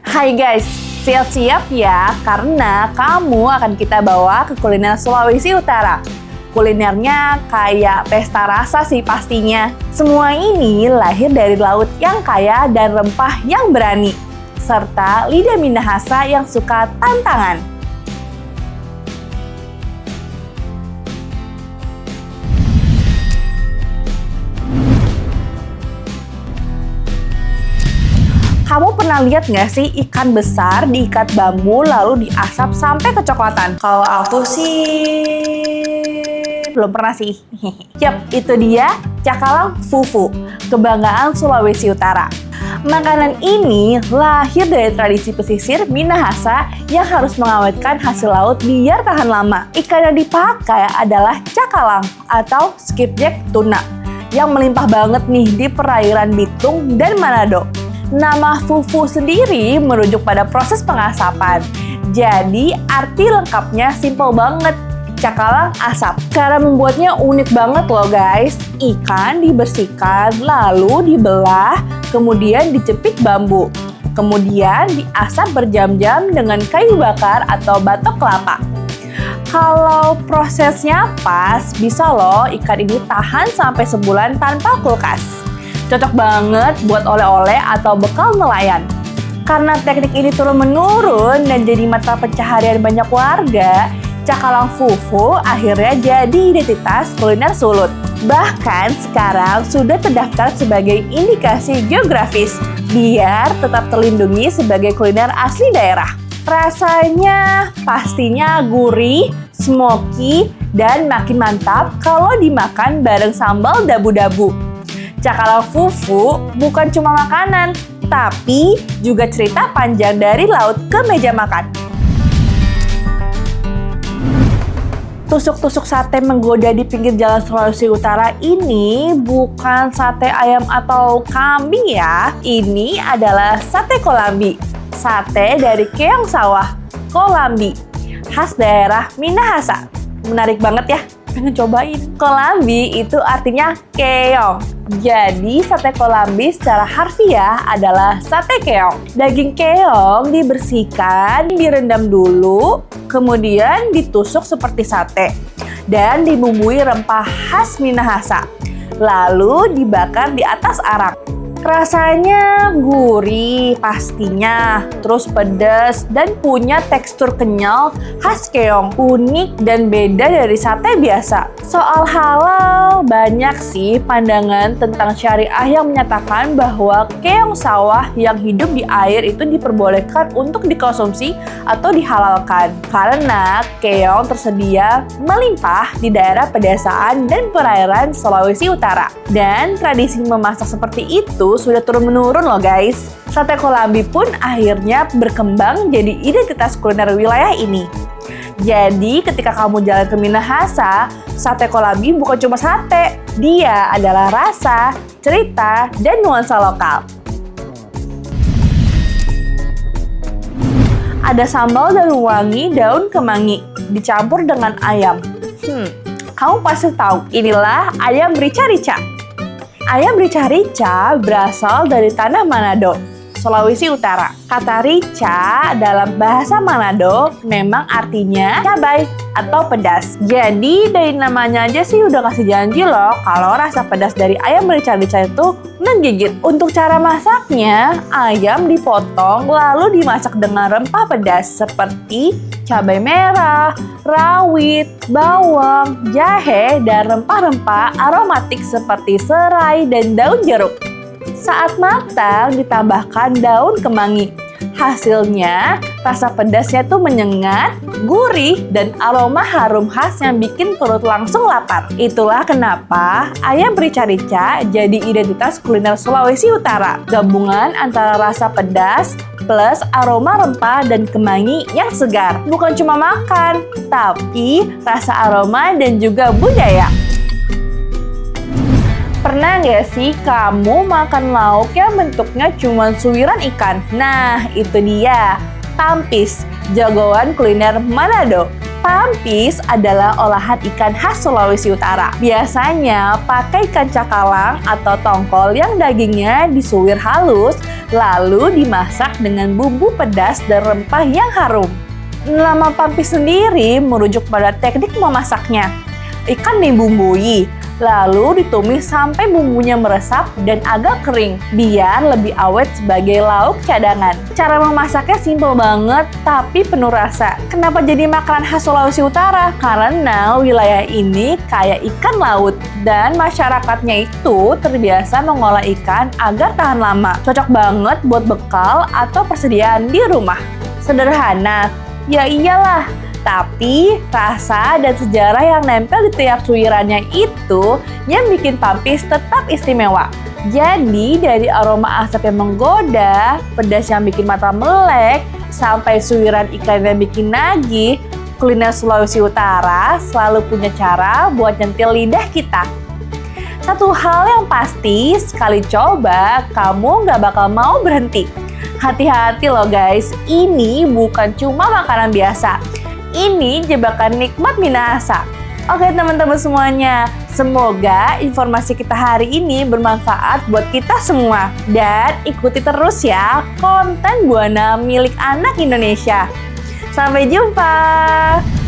Hai guys, siap-siap ya karena kamu akan kita bawa ke kuliner Sulawesi Utara. Kulinernya kayak pesta rasa sih pastinya. Semua ini lahir dari laut yang kaya dan rempah yang berani, serta lidah Minahasa yang suka tantangan. Kamu pernah lihat nggak sih ikan besar diikat bambu lalu diasap sampai kecoklatan? Kalau aku sih belum pernah sih. Yap, itu dia cakalang fufu, kebanggaan Sulawesi Utara. Makanan ini lahir dari tradisi pesisir Minahasa yang harus mengawetkan hasil laut biar tahan lama. Ikan yang dipakai adalah cakalang atau skipjack tuna yang melimpah banget nih di perairan Bitung dan Manado. Nama fufu sendiri merujuk pada proses pengasapan. Jadi arti lengkapnya simple banget, cakalang asap. Cara membuatnya unik banget loh guys. Ikan dibersihkan, lalu dibelah, kemudian dicepit bambu. Kemudian diasap berjam-jam dengan kayu bakar atau batok kelapa. Kalau prosesnya pas, bisa loh ikan ini tahan sampai sebulan tanpa kulkas. Cocok banget buat oleh-oleh atau bekal nelayan. Karena teknik ini turun-menurun dan jadi mata pencaharian banyak warga, cakalang fufu akhirnya jadi identitas kuliner Sulut. Bahkan sekarang sudah terdaftar sebagai indikasi geografis, biar tetap terlindungi sebagai kuliner asli daerah. Rasanya pastinya gurih, smoky, dan makin mantap kalau dimakan bareng sambal dabu-dabu. Cakalang fufu bukan cuma makanan, tapi juga cerita panjang dari laut ke meja makan. Tusuk-tusuk sate menggoda di pinggir jalan Sulawesi Utara ini bukan sate ayam atau kambing ya. Ini adalah sate kolambi, sate dari keong sawah, kolambi, khas daerah Minahasa. Menarik banget ya, pengen cobain. Kolambi itu artinya keong. Jadi sate kolambi secara harfiah adalah sate keong. Daging keong dibersihkan, direndam dulu, kemudian ditusuk seperti sate dan dibumbui rempah khas Minahasa. Lalu dibakar di atas arang. Rasanya gurih pastinya, terus pedas dan punya tekstur kenyal khas keong, unik dan beda dari sate biasa. Soal halal, banyak sih pandangan tentang syariah yang menyatakan bahwa keong sawah yang hidup di air itu diperbolehkan untuk dikonsumsi atau dihalalkan karena keong tersedia melimpah di daerah pedesaan dan perairan Sulawesi Utara. Dan tradisi memasak seperti itu sudah turun-menurun loh guys. Sate kolambi pun akhirnya berkembang jadi identitas kuliner wilayah ini. Jadi ketika kamu jalan ke Minahasa, sate kolambi bukan cuma sate, dia adalah rasa, cerita, dan nuansa lokal. Ada sambal daun wangi, daun kemangi, dicampur dengan ayam. Kamu pasti tahu, inilah ayam rica-rica. Ayam rica-rica berasal dari tanah Manado, Sulawesi Utara. Kata rica dalam bahasa Manado memang artinya cabai atau pedas. Jadi dari namanya aja sih udah kasih janji loh kalau rasa pedas dari ayam rica-rica itu menggigit. Untuk cara masaknya, ayam dipotong lalu dimasak dengan rempah pedas seperti cabai merah, rawit, bawang, jahe, dan rempah-rempah aromatik seperti serai dan daun jeruk. Saat matang ditambahkan daun kemangi. Hasilnya rasa pedasnya tuh menyengat, gurih, dan aroma harum khas yang bikin perut langsung lapar. Itulah kenapa ayam rica-rica jadi identitas kuliner Sulawesi Utara. Gabungan antara rasa pedas plus aroma rempah dan kemangi yang segar. Bukan cuma makan, tapi rasa aroma dan juga budaya. Pernah nggak sih kamu makan lauk yang bentuknya cuma suwiran ikan? Nah, itu dia, tampis, jagoan kuliner Manado. Pampis adalah olahan ikan khas Sulawesi Utara. Biasanya pakai ikan cakalang atau tongkol yang dagingnya disuwir halus, lalu dimasak dengan bumbu pedas dan rempah yang harum. Nama pampis sendiri merujuk pada teknik memasaknya. Ikan dibumbui, lalu ditumis sampai bumbunya meresap dan agak kering, biar lebih awet sebagai lauk cadangan. Cara memasaknya simpel banget, tapi penuh rasa. Kenapa jadi makanan khas Sulawesi Utara? Karena wilayah ini kaya ikan laut, dan masyarakatnya itu terbiasa mengolah ikan agar tahan lama. Cocok banget buat bekal atau persediaan di rumah. Sederhana, ya iyalah. Tapi rasa dan sejarah yang nempel di tiap suirannya itu yang bikin pampis tetap istimewa. Jadi dari aroma asap yang menggoda, pedas yang bikin mata melek, sampai suiran ikan yang bikin nagih, kuliner Sulawesi Utara selalu punya cara buat nyentil lidah kita. Satu hal yang pasti, sekali coba, kamu nggak bakal mau berhenti. Hati-hati loh guys, ini bukan cuma makanan biasa. Ini jebakan nikmat Minahasa. Oke teman-teman semuanya, semoga informasi kita hari ini bermanfaat buat kita semua. Dan ikuti terus ya konten Buana milik anak Indonesia. Sampai jumpa!